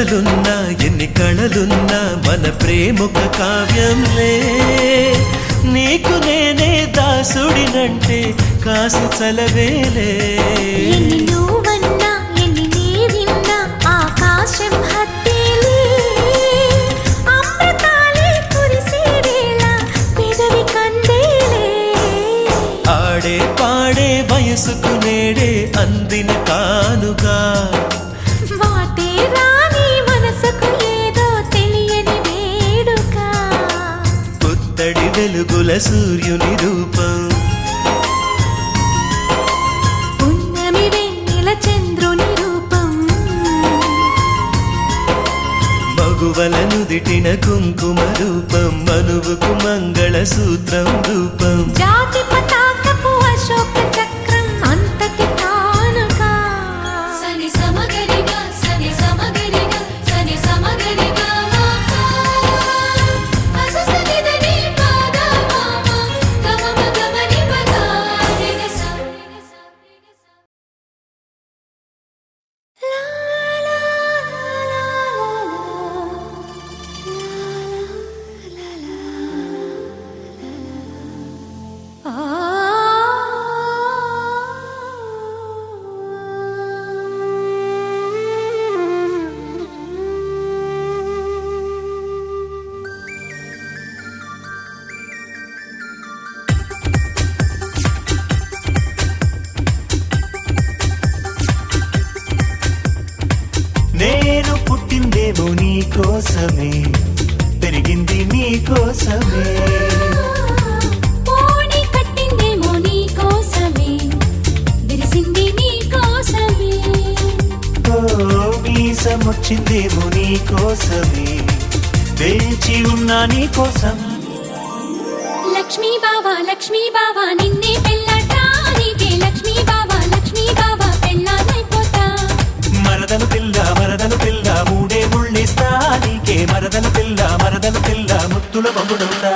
జతలున్నా ఎన్ని కళలున్నా మన ప్రేమొక కావ్యంలే నీకు నేనే దాసుడినంటే కాసు చలవేలే ఎన్ని నువ్వన్నా ఎన్ని నీవిన్నా ఆకాశం హత్తేలే అమృతాలే కురిసే వేళ పెదవి కందేలే ఆడే పాడే వయసుకు నేడే అందిన కానుగా వాటే రాని మనసుకు ఏదో తెలియని వేడుక పుత్తడి వెలుగుల సూర్యుని రూపం పున్నమి వెన్నెల చంద్రుని రూపం మగువల నుదిటిన కుంకుమ రూపం మనువుకు మంగళ సూత్రం రూపం జాతి పతాకపు అశోక చక్రం అంతటి కానుక సని సమగరిగా సని సమగరిగా సని సమగరిగా అససనిదని పాద మామ గమమ గమని పద రేగస లా లా నేను పుట్టిందేమో నీ కోసమే పెరిగింది నీ కోసమే పోని కట్టిందేమో నీ కోసమే విరిసింది నీ కోసమే ఓ మీసమొచ్చిందేమో నీ కోసమే వేచి ఉన్నా నీ కోసం లక్ష్మీ బావా నిన్నే పెళ్ళటానికే లక్ష్మీ బావా పెళ్ళానైపోతా మరదలు పిల్ల మూడే ముళ్ళిస్తా నీకే మరదలు పిల్ల ముత్తుల బొమ్మడుతా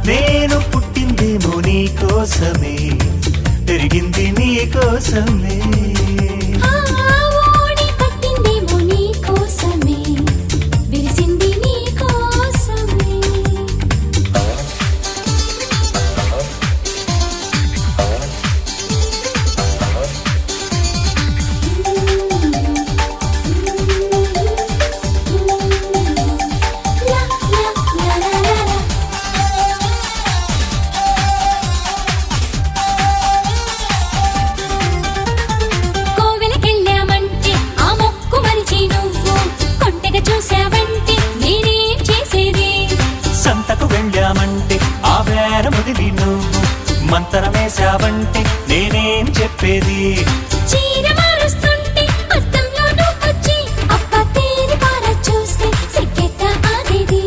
నేను పుట్టిందేమో నీ కోసమే పెరిగింది నీ కోసమే ఓడి కట్టిందేమో నీ కోసమే విరిసింది నీ కోసమే కోవెలకెళ్ళామంటే ఆ మొక్కు మరిచి నువ్వు కొంటెగా చూసావంటే నేనేం చేసేది సంతకు వెళ్ళామంటే ఆ వేర మొదలి నువ్వు మంతరమేశావంటే నేనేం చెప్పేది చీర మారుస్తుంటే అద్దంలో నువ్వొచ్చి అప్ప తేరి పార చూస్తే సిగ్గెట్ట ఆగేది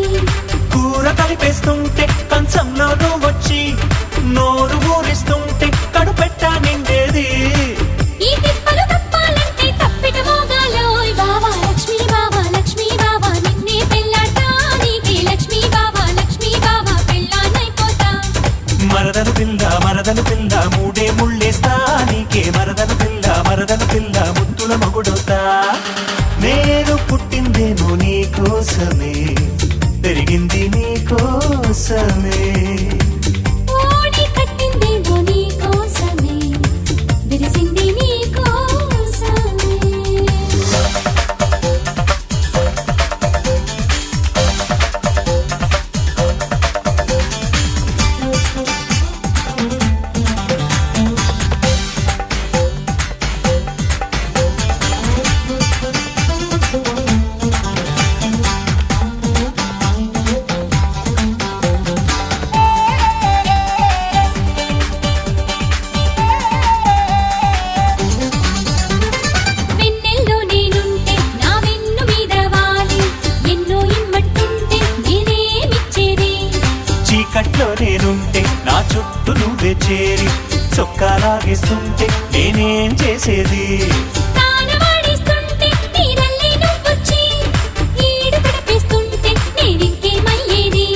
కూర కలిపేస్తుంటే కంచంలో నువ్వొచ్చి నోరు ఊరిస్తుంటే కడుపెట్ట నిండేది ఈ తిప్పలు తప్పాలంటే తప్పిట మోగాలోయ్ బావా లక్ష్మీ బావా నిన్నే పెళ్ళాటానికి లక్ష్మీ బావా పెళ్ళానైపోతా మరదలు పిల్ల మూడే ముళ్ళేస్తా నీకే మరదలు పిల్ల ముత్తుల మగుడవుతా నేను పుట్టిందేమో నీ కోసమే పెరిగింది నీ కోసమే ఓడి కట్టిందేమో నీ కోసమే విరిసింది నీ కోసమే వెన్నెల్లో నేనుంటే నా వెన్ను మీద వాలి ఎన్నో ఇమ్మంటుంటే నేనేమిచ్చేది చీకట్లో నేనుంటే నా చుట్టూ నువ్వే చేరి చొక్కాలాగేస్తుంటే నేనేం చేసేది తానవాడిస్తుంటే నీరల్లే నువ్వొచ్చి ఈడు గడిపేస్తుంటే నేనింకేమయ్యేది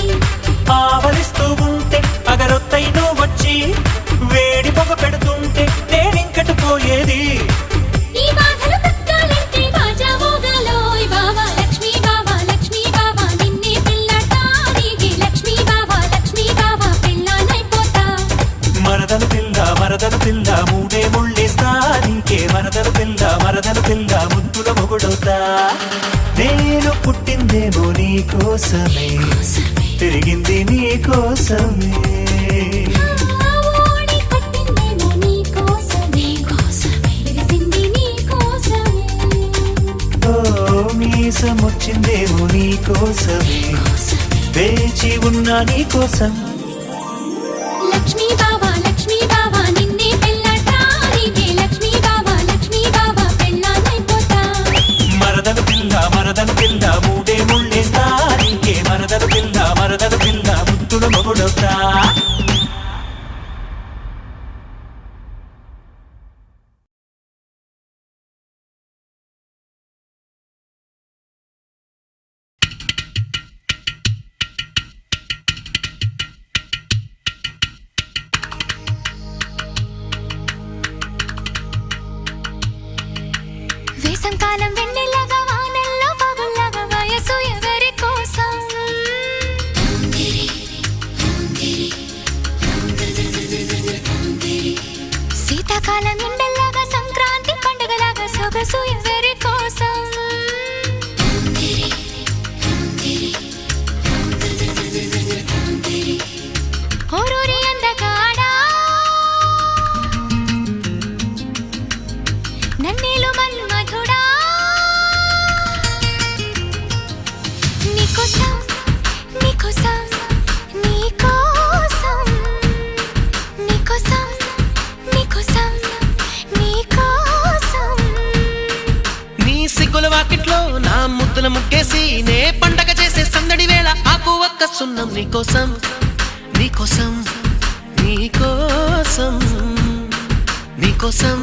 ఆవలిస్తూ ఉంటే అగరొత్తై నువ్వొచ్చి వేడి పొగ పెడుతుంటే నేనింకటి పోయేది ఈ బాధలు తక్కాలంటే బాజా మోగాలోయ్ బావా కోసమే తిరిగింది నీ కోసమే ఓడి కొట్టిందేమో నీ కోసమే విరిసింది నీ కోసమే ఓ మీసమొచ్చిందేమో నీ కోసమే వేచి ఉన్నా నీ కోసం లక్ష్మీ బావా నిన్నే పెళ్ళాటా నీకే లక్ష్మీ బావా పెళ్ళానైపోతా మరదలు పిల్ల మూడే ముళ్ళేస్తా నీకే మరదలు పిల్ల ముద్దుల మొగుడవుతా వేసంకాలం వెన్నెలగా వానల్లో పగుల్లాగా వయసు ఎవరి కోసం శీతాకాలం ఎండల్లాగా సంక్రాంతి పండుగలాగా సొగసు ఎవరి కోసం ఓరూరి అందగాడా నన్నేలు మన్మధుడా నీకోసం నీకోసం నీకోసం నీకోసం నీకోసం నీకోసం నీ సిగ్గుల వాకిట్లో నా ముద్దుల ముగ్గేసి నే పండగ చేసే సందడి వేళ ఆకు ఒక్క సున్నం నీకోసం నీకోసం నీకోసం నీకోసం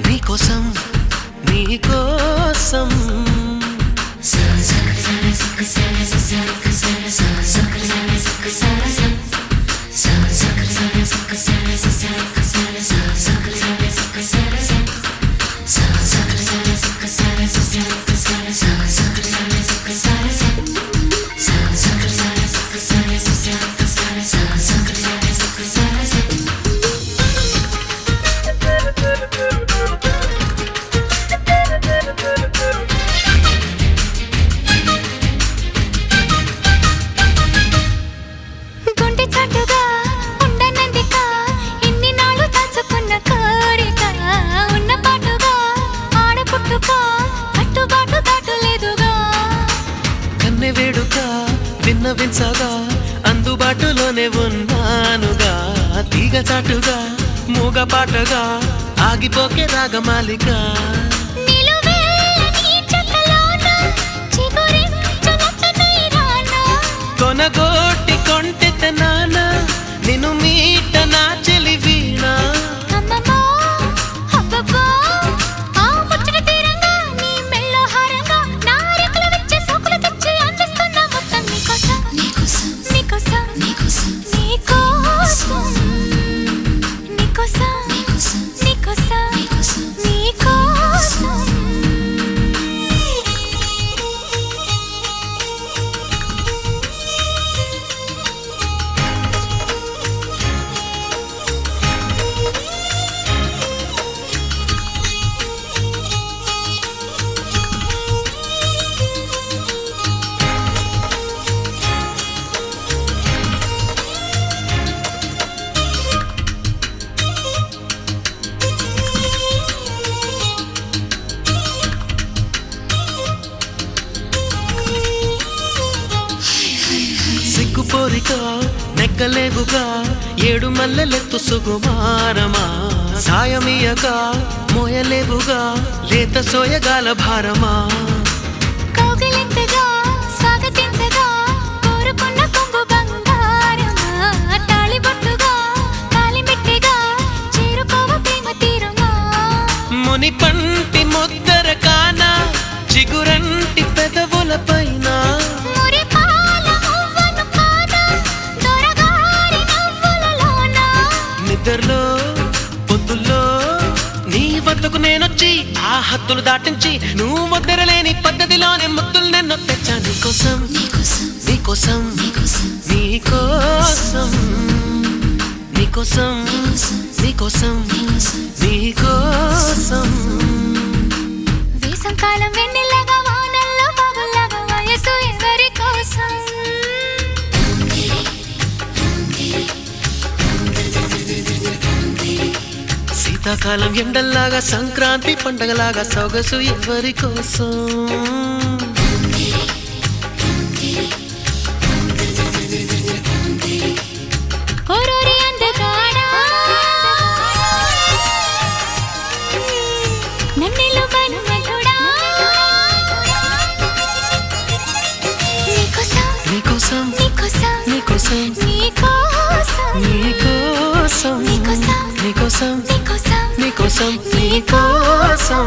నీకోసం నీకోసం గుండె చాటుగా ఉండనందిక ఇన్ని నాళ్ళు దాచుకున్న కోరిక ఉన్న పాటుగా ఆడపుట్టుక కట్టుబాటు దాటలేదుగా కన్నె వేడుక విన్నవించగా అందుబాటులోనే ఉన్నానుగా తీగ చాటుగా మూగ పాటగా ఆగిపోకే రాగమాలిక నిలువెల్లని చెక్కలోన చిగురించునట్టనై రానా కొనగోటి కొంటె నాన్న నిన్ను మీట నా చెలి వీణ అమ్మమ్మో అబ్బబ్బో ఆ ముచ్చట తీరంగా నీ మెళ్ళో హారంగా నా రెక్కలు విచ్చి సోకులు తెచ్చి అందిస్తున్నా మొత్తం నీకోసం నీకోసం నీకోసం నీకోసం నీకోసం నీకోసం నీకోసం నీకోసం సిగ్గుపోరిక నెక్కలేవుగా ఏడు మల్లెలెత్తు సుకుమారమా సాయమీయక మోయలేవుగా లేత సోయగాల భారమా కౌగిలింతగా స్వాగతించగా కోరుకున్న కొంగు బంగారమా తాళిబొట్టుగా తాళిమెట్టిగా చేరుకోవ ప్రేమ తీరుమా ముని పంటి ముద్దర కాన చిగురంటి పెదవుల పైన మురిపాల మువ్వను కాదా దొరగారి నవ్వులలోన నిద్రలో పొద్దుల్లో నీ వద్దకు నేనొచ్చి ఆ హద్దులు దాటించి నువ్వు ముద్దరలేని పద్ధతిలోనే ముద్దులు నన్ను తెచ్చా నీకోసం నీకోసం నీకోసం నీకోసం నీకోసం నీకోసం వేసంకాలం వెన్నెలగా వానల్లో పగుల్లాగా వయసు ఎవరి కోసం శీతాకాలం ఎండల్లాగా సంక్రాంతి పండగలాగా సొగసు ఎవరి కోసం ఓరోరి అందగాడా నన్నెలు బనుమలుడా నీకోసం నీకోసం నీకోసం నీకోసం నీకోసం నీకోసం నీకోసం నీకోసం నీకోసం నీకోసం నీకోసం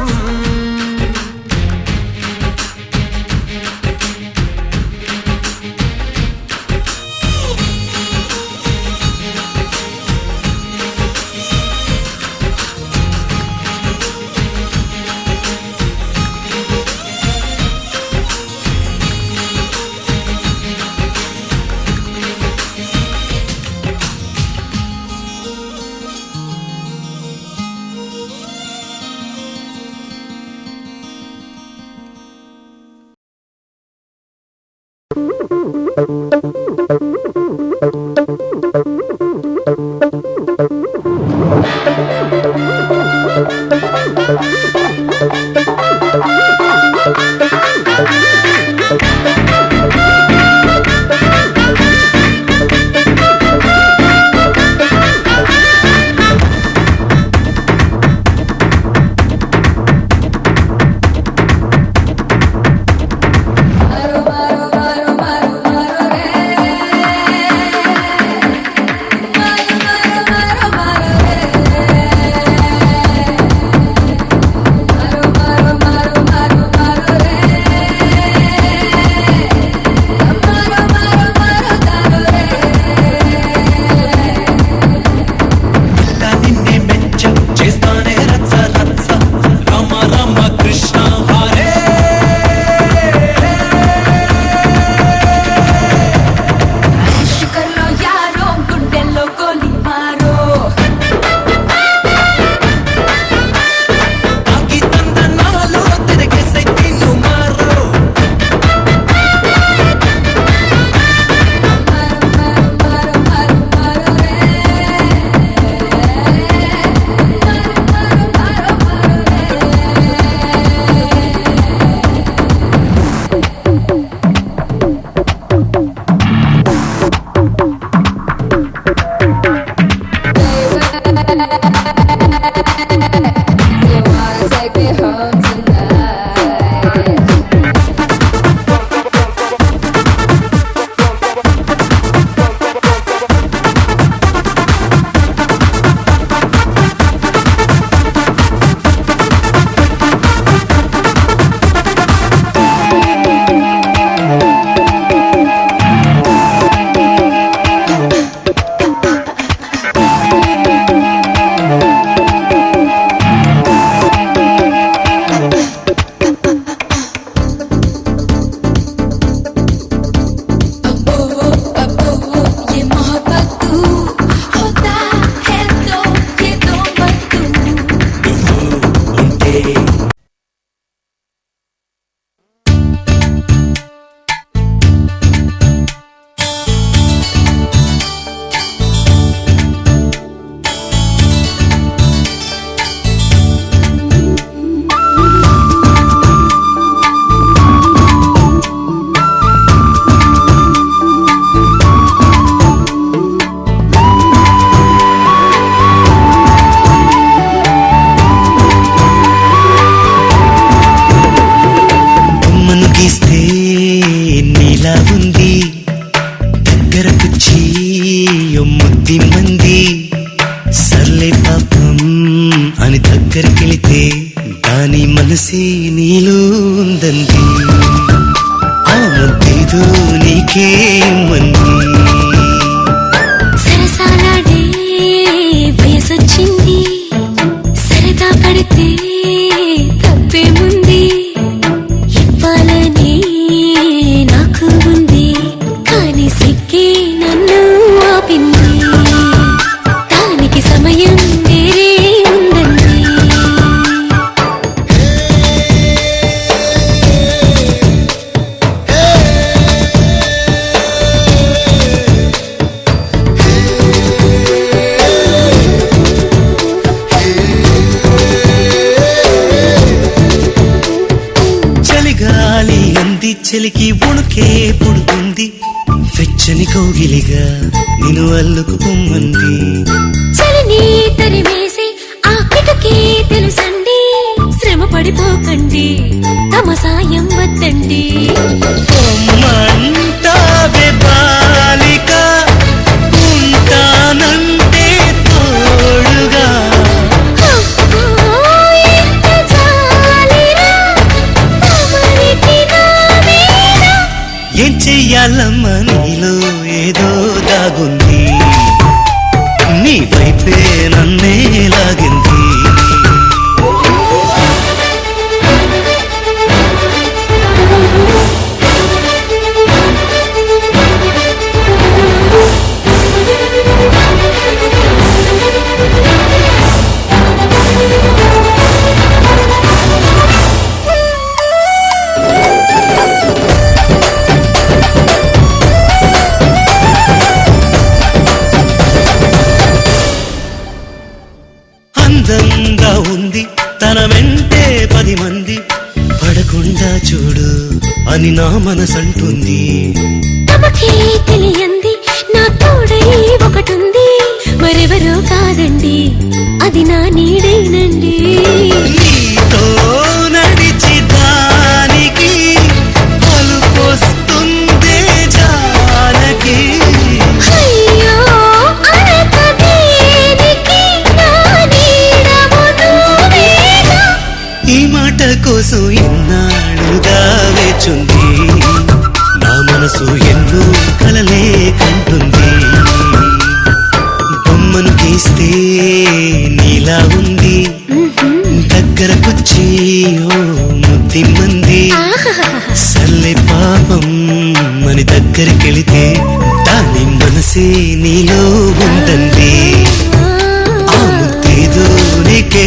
దగ్గరికెళితే దాని మనసే నీలో ఉందంది ఆ ముద్దేదో నీకే మంది సరసాలాడే వయసొచ్చింది సరదా పడితే తప్పేముంది ఇవ్వాలని నాకు ఉంది కానీ సిగ్గే నన్ను ఆపింది దానికి సమయం వేరే ఉందండి వెచ్చని కౌగిలిగా నిన్ను అల్లుకు పొమ్మంది. చలిని తరిమేసి ఆ కిటకే తెలుసండి, శ్రమ పడిపోకండి, తమ సాయం వద్దండి. పొమ్మంటావే బాలిక, ఉంటానంటే తోడుగా. ఎంత జాలిరా, తమరికి నా మీద. ఏం చెయ్యాలమ్మా నీలో ఏదో దాగుంది, నీ వైపే నన్నే లాగింది. అందంగా ఉంది తన వెంటే 10 మంది, పడకుండా చూడు అని నా మనసంటుంది. తమకే తెలియంది నా తోడై ఒకటుంది, మరెవరో కాదండి, అది నా నీడేనండి. నీతో నడిచి దానికి పలుకొస్తుందే జానకి. అయ్యో అనక దేనికి, నా నీడవు నువ్వేగా. ఈ మాట కోసం ఎన్నాళ్ళుగా వేచుంది, నా మనసు ఎన్నో కలలే కంటుంది. బొమ్మను గీస్తే నీలా ఉంది, దగ్గరకొచ్చి ఓ ముద్దిమ్మంది. సల్లే పాపం అని దగ్గరికెళితే దాని మనసే నీలో ఉందండి. ఆ ముద్దేదో నీకే